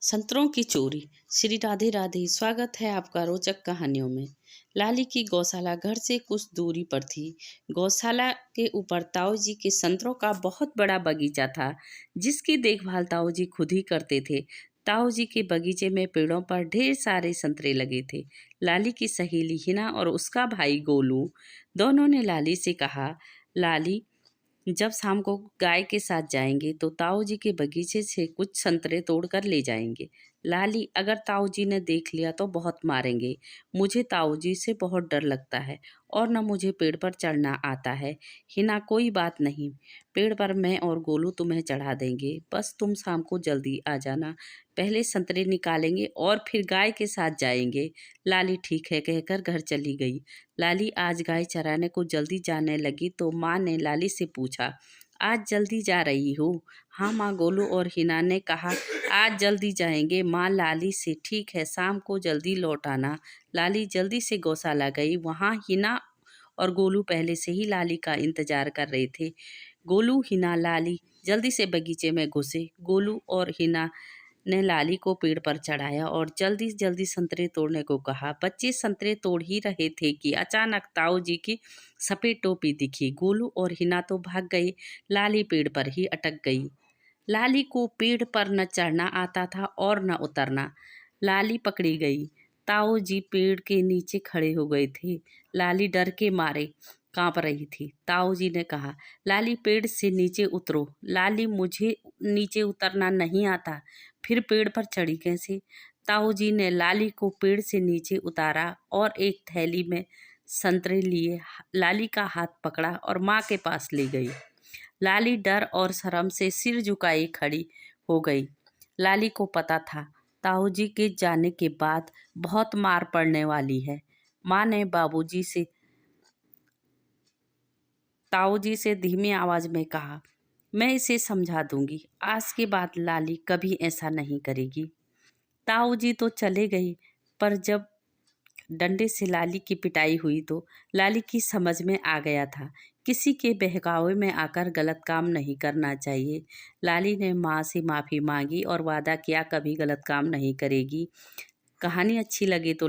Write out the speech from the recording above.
संतरों की चोरी। श्री राधे राधे। स्वागत है आपका रोचक कहानियों में। लाली की गौशाला घर से कुछ दूरी पर थी। गौशाला के ऊपर ताऊ जी के संतरों का बहुत बड़ा बगीचा था, जिसकी देखभाल ताऊ जी खुद ही करते थे। ताऊ जी के बगीचे में पेड़ों पर ढेर सारे संतरे लगे थे। लाली की सहेली हिना और उसका भाई गोलू दोनों ने लाली से कहा, लाली, जब शाम को गाय के साथ जाएंगे तो ताऊ जी के बगीचे से कुछ संतरे तोड़ कर ले जाएंगे। लाली, अगर ताऊ जी ने देख लिया तो बहुत मारेंगे। मुझे ताऊ जी से बहुत डर लगता है और न मुझे पेड़ पर चढ़ना आता है। हिना, कोई बात नहीं, पेड़ पर मैं और गोलू तुम्हें चढ़ा देंगे। बस तुम शाम को जल्दी आ जाना। पहले संतरे निकालेंगे और फिर गाय के साथ जाएंगे। लाली ठीक है कहकर घर चली गई। लाली आज गाय चराने को जल्दी जाने लगी तो माँ ने लाली से पूछा, आज जल्दी जा रही हो? हाँ माँ, गोलू और हिना ने कहा आज जल्दी जाएंगे। माँ लाली से, ठीक है, शाम को जल्दी लौट आना। लाली जल्दी से गौशाला गई। वहाँ हिना और गोलू पहले से ही लाली का इंतजार कर रहे थे। गोलू, हिना, लाली जल्दी से बगीचे में घुसे। गोलू और हिना ने लाली को पेड़ पर चढ़ाया और जल्दी जल्दी संतरे तोड़ने को कहा। बच्चे संतरे तोड़ ही रहे थे कि अचानक ताऊ जी की सफेद टोपी दिखी। गोलू और हिना तो भाग गए, लाली पेड़ पर ही अटक गई। लाली को पेड़ पर न चढ़ना आता था और न उतरना। लाली पकड़ी गई। ताऊ जी पेड़ के नीचे खड़े हो गए थे। लाली डर के मारे कांप रही थी। ताऊ जी ने कहा, लाली पेड़ से नीचे उतरो। लाली, मुझे नीचे उतरना नहीं आता। फिर पेड़ पर चढ़ी कैसे? ताऊ जी ने लाली को पेड़ से नीचे उतारा और एक थैली में संतरे लिए लाली का हाथ पकड़ा और माँ के पास ले गई। लाली डर और शर्म से सिर झुकाई खड़ी हो गई। लाली को पता था ताऊ जी के जाने के बाद बहुत मार पड़ने वाली है। माँ ने ताऊ जी से धीमी आवाज में कहा, मैं इसे समझा दूंगी। आज के बाद लाली कभी ऐसा नहीं करेगी। ताऊ जी तो चले गए, पर जब डंडे से लाली की पिटाई हुई तो लाली की समझ में आ गया था, किसी के बहकावे में आकर गलत काम नहीं करना चाहिए। लाली ने माँ से माफ़ी मांगी और वादा किया कभी गलत काम नहीं करेगी। कहानी अच्छी लगे तो